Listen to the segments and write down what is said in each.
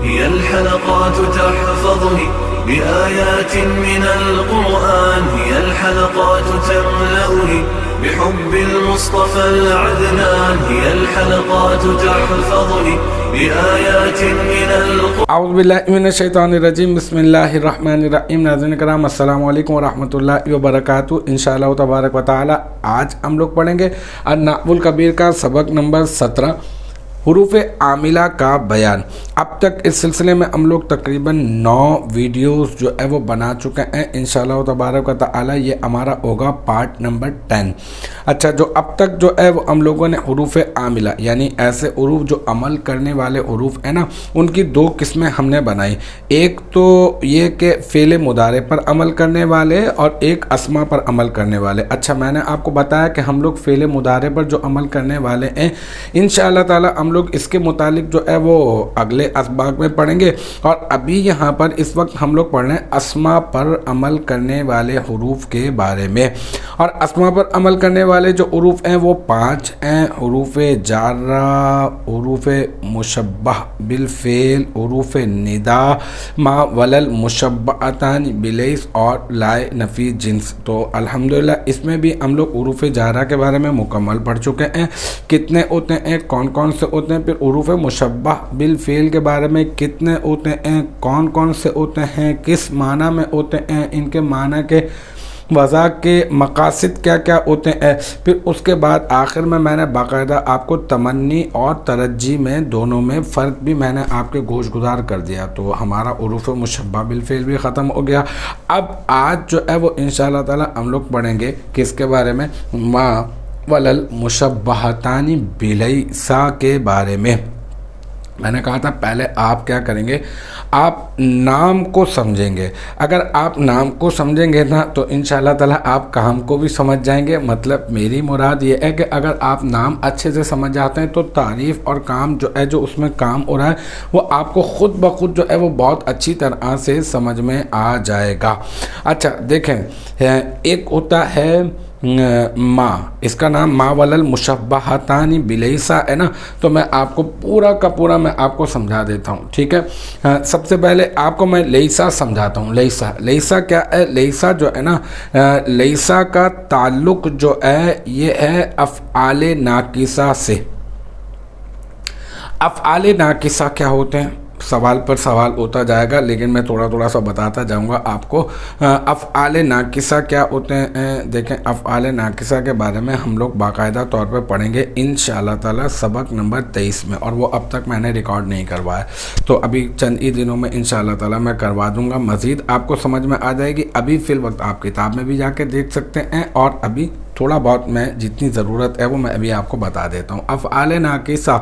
هي الحلقات تحفظني بآيات من القرآن، هي الحلقات تملأني بحب المصطفى العدنان، هي الحلقات تحفظني بآيات من القرآن. اعوذ باللہ من الشیطان الرجیم، بسم اللہ الرحمن الرحیم۔ ناظرین کرام السلام علیکم ورحمۃ اللہ وبرکاتہ۔ انشاءاللہ تبارک و تعالی آج ہم لوگ پڑھیں گے النحو الکبیر کا سبق نمبر 17، حروف عاملہ کا بیان۔ اب تک اس سلسلے میں ہم لوگ تقریباً 9 ویڈیوز جو ہے وہ بنا چکے ہیں۔ انشاءاللہ تبارک و تعالی یہ ہمارا ہوگا پارٹ نمبر 10۔ اچھا، جو اب تک جو ہے وہ ہم لوگوں نے حروف عاملہ یعنی ایسے حروف جو عمل کرنے والے حروف ہیں نا، ان کی 2 قسمیں ہم نے بنائی۔ ایک تو یہ کہ فعل مضارع پر عمل کرنے والے اور ایک اسما پر عمل کرنے والے۔ اچھا، میں نے آپ کو بتایا کہ ہم لوگ فعل مضارع پر جو عمل کرنے والے ہیں انشاءاللہ تعالی ہم لوگ اس کے متعلق جو ہے وہ اگلے اسباق میں پڑھیں گے، اور ابھی یہاں پر اس وقت ہم لوگ پڑھ رہے ہیں اسما پر عمل کرنے والے حروف کے بارے میں۔ اور اسما پر عمل کرنے والے جو حروف ہیں وہ 5 ہیں: حروف جارہ، حروف مشبہ بالفعل، حروف ندا، ما ولل مشبہتان بلیس اور لائے نفی جنس۔ تو الحمدللہ اس میں بھی ہم لوگ حروف جارہ کے بارے میں مکمل پڑھ چکے ہیں، کتنے ہوتے ہیں، کون کون سے ہوتے ہیں۔ پھر حروف مشبہ بالفعل کے بارے میں کتنے ہوتے ہیں، کون کون سے ہوتے ہیں، کس معنی میں ہوتے ہیں، ان کے معنی کے وضع کے مقاصد کیا کیا ہوتے ہیں۔ پھر اس کے بعد آخر میں نے باقاعدہ آپ کو تمنی اور ترجی میں دونوں میں فرق بھی میں نے آپ کے گوش گزار کر دیا۔ تو ہمارا حروف مشبہ بالفعل بھی ختم ہو گیا۔ اب آج جو ہے وہ انشاءاللہ تعالی ہم لوگ پڑھیں گے کس کے بارے میں، ما ولل مشبہتان بلیسا کے بارے میں۔ میں نے کہا تھا پہلے آپ کیا کریں گے، آپ نام کو سمجھیں گے۔ اگر آپ نام کو سمجھیں گے نا تو انشاءاللہ تعالی آپ کام کو بھی سمجھ جائیں گے۔ مطلب میری مراد یہ ہے کہ اگر آپ نام اچھے سے سمجھ جاتے ہیں تو تعریف اور کام جو ہے جو اس میں کام ہو رہا ہے وہ آپ کو خود بخود جو ہے وہ بہت اچھی طرح سے سمجھ میں آ جائے گا۔ اچھا دیکھیں، ایک ہوتا ہے ما، اس کا نام ما ولل مشبہتان بلیسا ہے نا، تو میں آپ کو پورا کا پورا میں آپ کو سمجھا دیتا ہوں، ٹھیک ہے۔ سب سے پہلے آپ کو میں لیسا سمجھاتا ہوں۔ لیسا کیا ہے؟ لیسا جو ہے نا، لیسا کا تعلق جو ہے یہ ہے افعال ناقصہ سے۔ افعال ناقصہ کیا ہوتے ہیں؟ سوال پر سوال ہوتا جائے گا، لیکن میں تھوڑا تھوڑا سا بتاتا جاؤں گا آپ کو۔ افعال ناقصہ کیا ہوتے ہیں؟ دیکھیں، افعال ناقصہ کے بارے میں ہم لوگ باقاعدہ طور پر پڑھیں گے انشاءاللہ تعالی سبق نمبر 23 میں، اور وہ اب تک میں نے ریکارڈ نہیں کروایا، تو ابھی چند ہی دنوں میں انشاءاللہ تعالی میں کروا دوں گا۔ مزید آپ کو سمجھ میں آ جائے گی۔ ابھی فی الوقت آپ کتاب میں بھی جا کے دیکھ سکتے ہیں، اور ابھی تھوڑا بہت میں جتنی ضرورت ہے وہ میں ابھی آپ کو بتا دیتا ہوں۔ افعال ناقصہ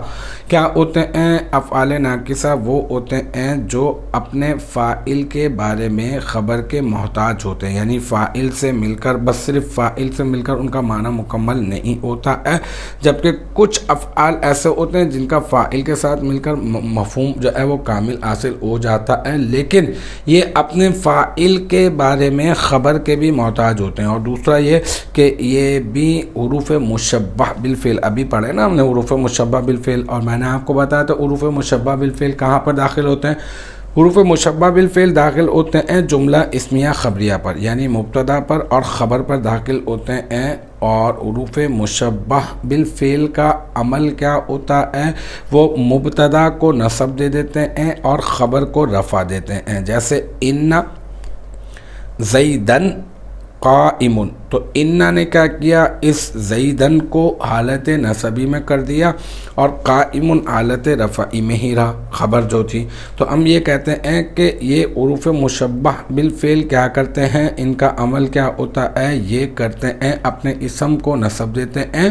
کیا ہوتے ہیں؟ افعال ناقصہ وہ ہوتے ہیں جو اپنے فاعل کے بارے میں خبر کے محتاج ہوتے ہیں، یعنی فاعل سے مل کر، بس صرف فاعل سے مل کر ان کا معنی مکمل نہیں ہوتا ہے، جبکہ کچھ افعال ایسے ہوتے ہیں جن کا فاعل کے ساتھ مل کر مفہوم جو ہے وہ کامل حاصل ہو جاتا ہے، لیکن یہ اپنے فاعل کے بارے میں خبر کے بھی محتاج ہوتے ہیں۔ اور دوسرا یہ کہ یہ بھی حروف مشبہ بالفعل، ابھی پڑھے نا ہم نے حروف مشبہ بالفعل، اور میں نے آپ کو بتایا تھا حروف مشبہ بالفعل کہاں پر داخل ہوتے ہیں۔ حروف مشبہ بالفعل داخل ہوتے ہیں جملہ اسمیہ خبریہ پر، یعنی مبتدا پر اور خبر پر داخل ہوتے ہیں۔ اور حروف مشبہ بالفعل کا عمل کیا ہوتا ہے؟ وہ مبتدا کو نصب دے دیتے ہیں اور خبر کو رفع دیتے ہیں، جیسے ان زیدن قائم، تو انہ نے کیا کیا؟ اس زیدن کو حالت نصبی میں کر دیا اور قائم حالت رفعی میں ہی رہا خبر جو تھی۔ تو ہم یہ کہتے ہیں کہ یہ حروف مشبہ بالفعل کیا کرتے ہیں، ان کا عمل کیا ہوتا ہے؟ یہ کرتے ہیں اپنے اسم کو نصب دیتے ہیں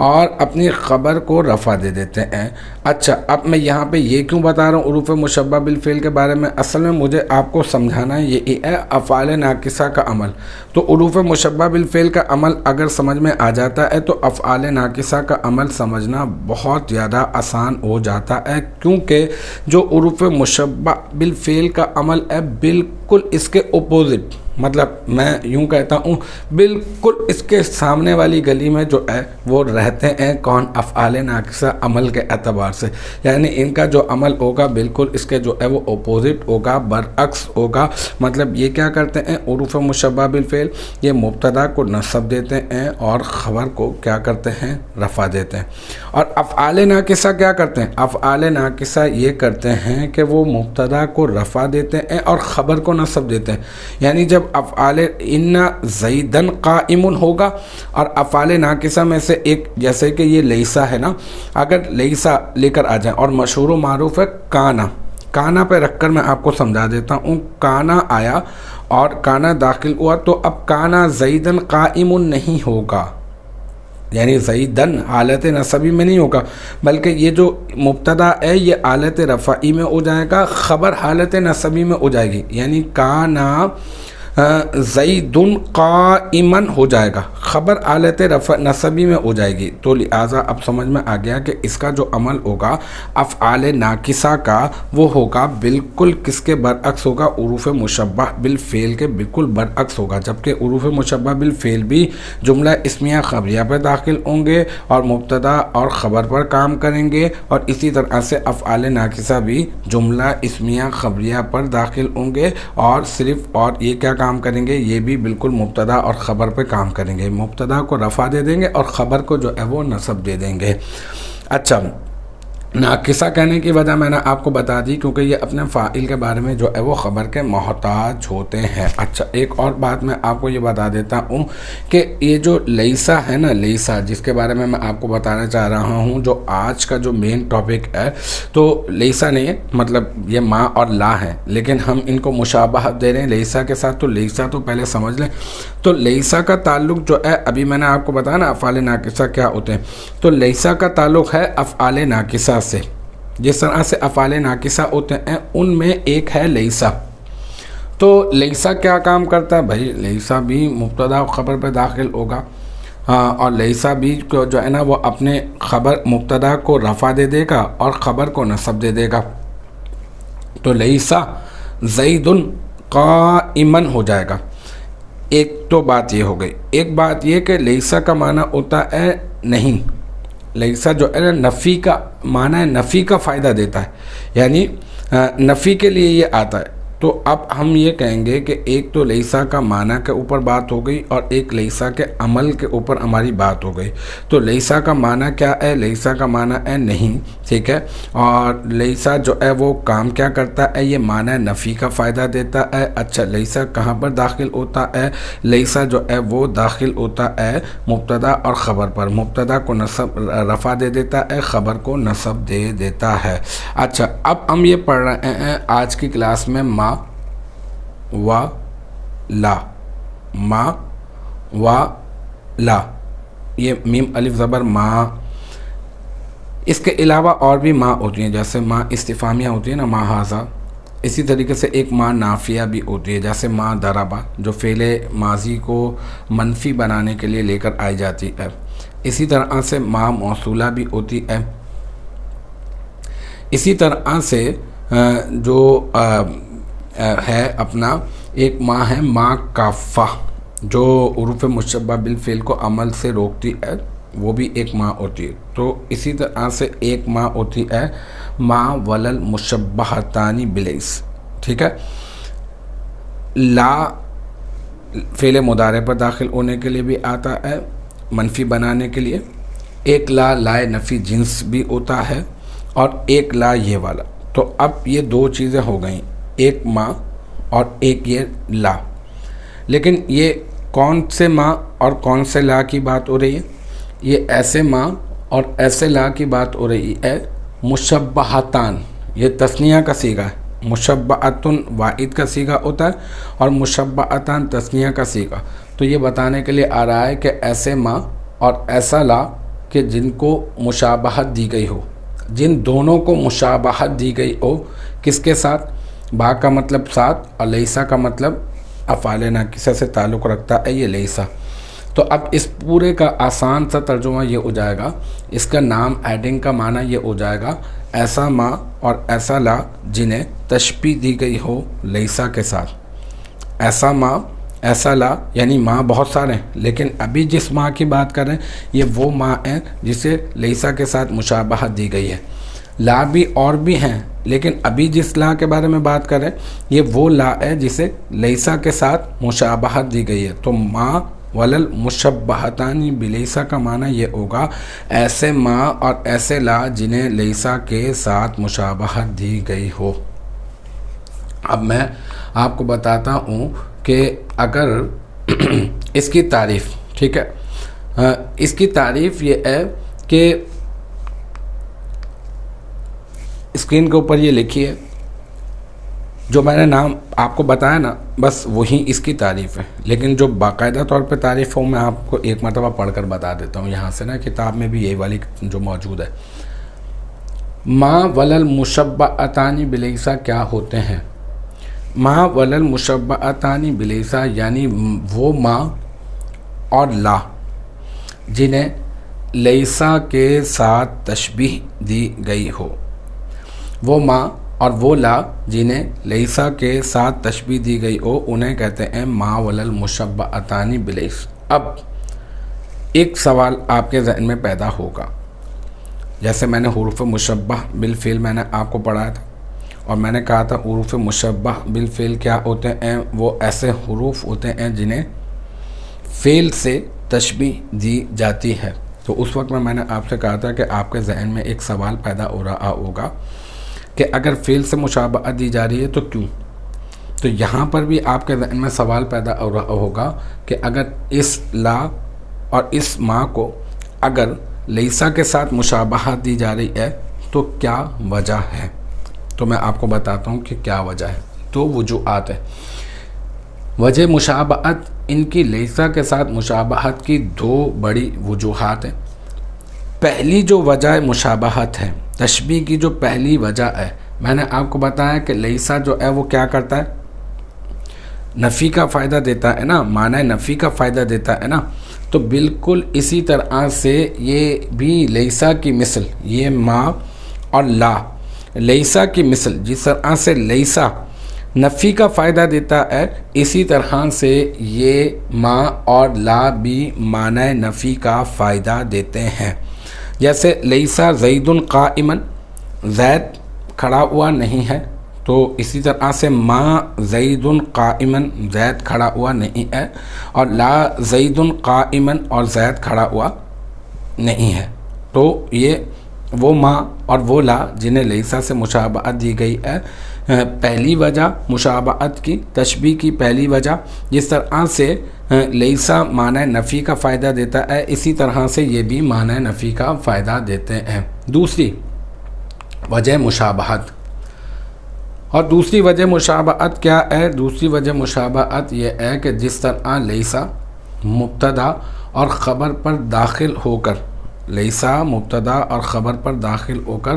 اور اپنی خبر کو رفع دے دیتے ہیں۔ اچھا، اب میں یہاں پہ یہ کیوں بتا رہا ہوں حروف مشبہ بالفعل کے بارے میں؟ اصل میں مجھے آپ کو سمجھانا یہ ہے افعال ناقصہ کا عمل۔ تو حروف مشبہ بالفعل کا عمل اگر سمجھ میں آ جاتا ہے تو افعال ناقصہ کا عمل سمجھنا بہت زیادہ آسان ہو جاتا ہے، کیونکہ جو حروف مشبہ بالفعل کا عمل ہے بالکل اس کے اپوزٹ، مطلب میں یوں کہتا ہوں بالکل اس کے سامنے والی گلی میں جو ہے وہ رہتے ہیں کون؟ افعال ناقصہ عمل کے اعتبار سے، یعنی ان کا جو عمل ہوگا بالکل اس کے جو ہے وہ اپوزٹ ہوگا، برعکس ہوگا۔ مطلب یہ کیا کرتے ہیں؟ حروف مشبہ بالفعل یہ مبتدا کو نصب دیتے ہیں اور خبر کو کیا کرتے ہیں؟ رفع دیتے ہیں۔ اور افعال ناقصہ کیا کرتے ہیں؟ افعال ناقصہ یہ کرتے ہیں کہ وہ مبتدا کو رفع دیتے ہیں اور خبر کو نصب دیتے ہیں۔ یعنی جب افعال ان زیدن قائم ہوگا اور افعال ناقصہ میں سے ایک، جیسے کہ یہ لیسا ہے نا، اگر لیسا لے کر آ جائیں اور مشہور و معروف ہے کانا، کانا پہ رکھ کر میں آپ کو سمجھا دیتا ہوں۔ کانا آیا اور کانا داخل ہوا تو اب کانا زیدن قائم نہیں ہوگا، یعنی زیدن حالت نصبی میں نہیں ہوگا، بلکہ یہ جو مبتدا ہے یہ حالت رفعی میں ہو جائے گا، خبر حالت نصبی میں ہو جائے گی، یعنی کانا زیدن قائمن ہو جائے گا، خبر حالت رفع نصبی میں ہو جائے گی۔ تو لہٰذا اب سمجھ میں آ گیا کہ اس کا جو عمل ہوگا افعال ناقصہ کا وہ ہوگا بالکل کس کے برعکس ہوگا؟ حروف مشبہ بالفعل کے بالکل برعکس ہوگا، جبکہ حروف مشبہ بالفعل بھی جملہ اسمیہ خبریہ پہ داخل ہوں گے اور مبتدا اور خبر پر کام کریں گے، اور اسی طرح سے افعال ناقصہ بھی جملہ اسمیہ خبریہ پر داخل ہوں گے اور صرف اور یہ کیا کام کریں گے؟ یہ بھی بالکل مبتدا اور خبر پہ کام کریں گے، مبتدا کو رفع دے دیں گے اور خبر کو جو ہے وہ نصب دے دیں گے۔ اچھا، ناقصہ کہنے کی وجہ میں نے آپ کو بتا دی کیونکہ یہ اپنے فاعل کے بارے میں جو ہے وہ خبر کے محتاج ہوتے ہیں۔ اچھا، ایک اور بات میں آپ کو یہ بتا دیتا ہوں کہ یہ جو لیسا ہے نا، لیسا جس کے بارے میں آپ کو بتانا چاہ رہا ہوں، جو آج کا جو مین ٹاپک ہے، تو لیسا نہیں ہے، مطلب یہ ما اور لا ہے، لیکن ہم ان کو مشابہت دے رہے ہیں لیسا کے ساتھ، تو لیسا تو پہلے سمجھ لیں۔ تو لیسا کا تعلق جو ہے، ابھی میں نے آپ کو بتایا نا افعال ناقصہ کیا ہوتے ہیں، تو لیسا کا تعلق ہے افعال ناقصہ سے، جس طرح سے افعال ناقصہ ہوتے ہیں ان میں ایک ہے لیسا۔ تو لیسا کیا کام کرتا ہے بھائی؟ لیسا بھی مبتدا خبر پہ داخل ہوگا، اور لیسا بھی جو ہے نا وہ اپنے خبر مبتدا کو رفع دے دے گا اور خبر کو نصب دے دے گا۔ تو لیسا زیدن قائمن ہو جائے گا۔ ایک تو بات یہ ہو گئی۔ ایک بات یہ کہ لیسا کا معنی ہوتا ہے نہیں، لیسا جو ہے نفی کا معنی ہے، نفی کا فائدہ دیتا ہے، یعنی نفی کے لیے یہ آتا ہے۔ تو اب ہم یہ کہیں گے کہ ایک تو لیسا کا معنی کے اوپر بات ہو گئی اور ایک لیسا کے عمل کے اوپر ہماری بات ہو گئی۔ تو لیسا کا معنی کیا ہے؟ لیسا کا معنی ہے نہیں، ٹھیک ہے، اور لیسا جو ہے وہ کام کیا کرتا ہے؟ یہ معنی نفی کا فائدہ دیتا ہے۔ اچھا، لیسا کہاں پر داخل ہوتا ہے؟ لیسا جو ہے وہ داخل ہوتا ہے مبتدا اور خبر پر، مبتدا کو نصب رفع دے دیتا ہے، خبر کو نصب دے دیتا ہے۔ اچھا، اب ہم یہ پڑھ رہے ہیں آج کی کلاس میں ما و لا، ما و لا، یہ میم الف زبر ما، اس کے علاوہ اور بھی ما ہوتی ہیں، جیسے ما استفہامیہ ہوتی ہے نا، ما ہاذا، اسی طریقے سے ایک ما نافیہ بھی ہوتی ہے، جیسے ما ضربا جو فعل ماضی کو منفی بنانے کے لیے لے کر آئی جاتی ہے۔ اسی طرح سے ما موصولہ بھی ہوتی ہے۔ اسی طرح سے جو ہے اپنا ایک ما ہے ما کافہ، جو حروف مشبہ بالفعل کو عمل سے روکتی ہے، وہ بھی ایک ما ہوتی ہے۔ تو اسی طرح سے ایک ما ہوتی ہے ما ولل مشبہتانی بلیس، ٹھیک ہے۔ لا فعل مضارع پر داخل ہونے کے لیے بھی آتا ہے، منفی بنانے کے لیے۔ ایک لا لائے نفی جنس بھی ہوتا ہے، اور ایک لا یہ والا۔ تو اب یہ دو چیزیں ہو گئیں، ایک ما اور ایک یہ لا۔ لیکن یہ کون سے ما اور کون سے لا کی بات ہو رہی ہے؟ یہ ایسے ما اور ایسے لا کی بات ہو رہی ہے، مشبہتان، یہ تثنیہ کا صیغہ ہے، مشبہتن واحد کا صیغہ ہوتا ہے اور مشبہتان تثنیہ کا صیغہ۔ تو یہ بتانے کے لیے آ رہا ہے کہ ایسے ما اور ایسا لا کہ جن کو مشابہت دی گئی ہو، جن دونوں کو مشابہت دی گئی ہو، کس کے ساتھ؟ با کا مطلب ساتھ، اور لیسا کا مطلب افعال ناقصہ سے تعلق رکھتا ہے یہ لیسا۔ تو اب اس پورے کا آسان سا ترجمہ یہ ہو جائے گا، اس کا نام ایڈنگ کا معنی یہ ہو جائے گا ایسا ما اور ایسا لا جنہیں تشبیہ دی گئی ہو لیسا کے ساتھ، ایسا ما ایسا لا یعنی ماں بہت سارے ہیں، لیکن ابھی جس ماں کی بات کر رہے ہیں یہ وہ ماں ہے جسے لیسا کے ساتھ مشابہت دی گئی ہے۔ لا بھی اور بھی ہیں، لیکن ابھی جس لا کے بارے میں بات کر رہے ہیں یہ وہ لا ہے جسے لیسا کے ساتھ مشابہت دی گئی ہے۔ تو ماں ولل مشبہتانی بلیسا کا معنی یہ ہوگا ایسے ماں اور ایسے لا جنہیں لیسا کے ساتھ مشابہت دی گئی ہو۔ اب میں آپ کو بتاتا ہوں کہ اگر اس کی تعریف، ٹھیک ہے، اس کی تعریف یہ ہے کہ اسکرین کے اوپر یہ لکھی ہے، جو میں نے نام آپ کو بتایا نا بس وہی اس کی تعریف ہے، لیکن جو باقاعدہ طور پہ تعریف ہو میں آپ کو ایک مرتبہ پڑھ کر بتا دیتا ہوں یہاں سے نا، کتاب میں بھی یہی والی جو موجود ہے۔ ماں ولل مشبہتانی بلیسا کیا ہوتے ہیں؟ ماں ولل مشبہتانی بلیسا یعنی وہ ماں اور لا جنہیں لیسا کے ساتھ تشبیہ دی گئی ہو۔ وہ ماں اور وہ لا جنہیں لیسا کے ساتھ تشبیہ دی گئی ہو انہیں کہتے ہیں ماں ولل مشبہتانی بلیس۔ اب ایک سوال آپ کے ذہن میں پیدا ہوگا، جیسے میں نے حروف مشبہ بالفعل میں نے آپ کو پڑھایا تھا، اور میں نے کہا تھا حروف مشبہ بالفعل کیا ہوتے ہیں؟ وہ ایسے حروف ہوتے ہیں جنہیں فعل سے تشبیہ دی جاتی ہے۔ تو اس وقت میں نے آپ سے کہا تھا کہ آپ کے ذہن میں ایک سوال پیدا ہو رہا ہوگا کہ اگر فعل سے مشابہت دی جا رہی ہے تو کیوں؟ تو یہاں پر بھی آپ کے ذہن میں سوال پیدا ہو رہا ہوگا کہ اگر اس لا اور اس ماں کو اگر لیسا کے ساتھ مشابہت دی جا رہی ہے تو کیا وجہ ہے؟ تو میں آپ کو بتاتا ہوں کہ کیا وجہ ہے۔ تو وجوہات ہے۔ وجہ مشابہت، ان کی لیسا کے ساتھ مشابہت کی دو بڑی وجوہات ہیں۔ پہلی جو وجہ مشابہت ہے، تشبیہ کی جو پہلی وجہ ہے، میں نے آپ کو بتایا کہ لیسا جو ہے وہ کیا کرتا ہے؟ نفی کا فائدہ دیتا ہے نا، معنی نفی کا فائدہ دیتا ہے نا، تو بالکل اسی طرح سے یہ بھی لیسا کی مثل، یہ ماں اور لا لیسا کی مثل، جس طرح سے لیسا نفی کا فائدہ دیتا ہے اسی طرح سے یہ ماں اور لا بھی معنی نفی کا فائدہ دیتے ہیں۔ جیسے لیسا زید قائما، زید کھڑا ہوا نہیں ہے، تو اسی طرح سے ماں زید قائما، زید کھڑا ہوا نہیں ہے، اور لا زید قائما، اور زید کھڑا ہوا نہیں ہے۔ تو یہ وہ ماں اور وہ لا جنہیں لیسا سے مشابہت دی گئی ہے، پہلی وجہ مشابہت کی، تشبیہ کی پہلی وجہ، جس طرح سے لیسا معنی نفی کا فائدہ دیتا ہے اسی طرح سے یہ بھی معنی نفی کا فائدہ دیتے ہیں۔ دوسری وجہ مشابہت، اور دوسری وجہ مشابہت کیا ہے؟ دوسری وجہ مشابہت یہ ہے کہ جس طرح لیسا مبتدا اور خبر پر داخل ہو کر، لیسا مبتدا اور خبر پر داخل ہو کر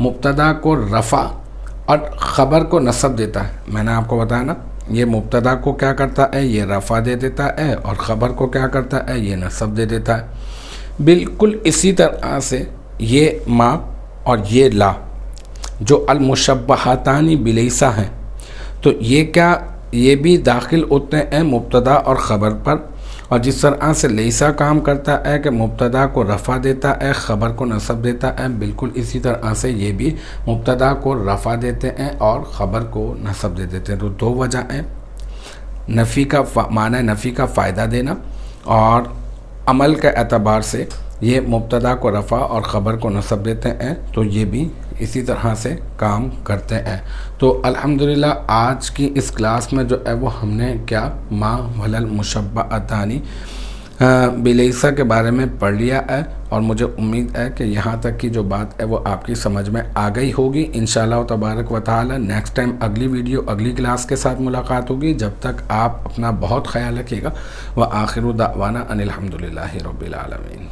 مبتدا کو رفع اور خبر کو نصب دیتا ہے۔ میں نے آپ کو بتایا نا، یہ مبتدا کو کیا کرتا ہے؟ یہ رفع دے دیتا ہے، اور خبر کو کیا کرتا ہے؟ یہ نصب دے دیتا ہے۔ بالکل اسی طرح سے یہ ماں اور یہ لا جو المشبہتانی بلیسا ہیں، تو یہ کیا، یہ بھی داخل ہوتے ہیں مبتدا اور خبر پر، اور جس طرح سے لیسا کام کرتا ہے کہ مبتدا کو رفع دیتا ہے، خبر کو نصب دیتا ہے، بالکل اسی طرح سے یہ بھی مبتدا کو رفع دیتے ہیں اور خبر کو نصب دے دیتے ہیں۔ تو دو وجہ ہیں، نفی کا معنی نفی کا فائدہ دینا، اور عمل کے اعتبار سے یہ مبتدا کو رفع اور خبر کو نصب دیتے ہیں، تو یہ بھی اسی طرح سے کام کرتے ہیں۔ تو الحمدللہ آج کی اس کلاس میں جو ہے وہ ہم نے کیا، ماں ولل مشبہتانی بلیسا کے بارے میں پڑھ لیا ہے، اور مجھے امید ہے کہ یہاں تک کی جو بات ہے وہ آپ کی سمجھ میں آ گئی ہوگی۔ انشاءاللہ تبارک و تعالی نیکسٹ ٹائم اگلی ویڈیو اگلی کلاس کے ساتھ ملاقات ہوگی۔ جب تک آپ اپنا بہت خیال رکھیے گا۔ وآخر دعوانا ان الحمدللہ رب العالمین۔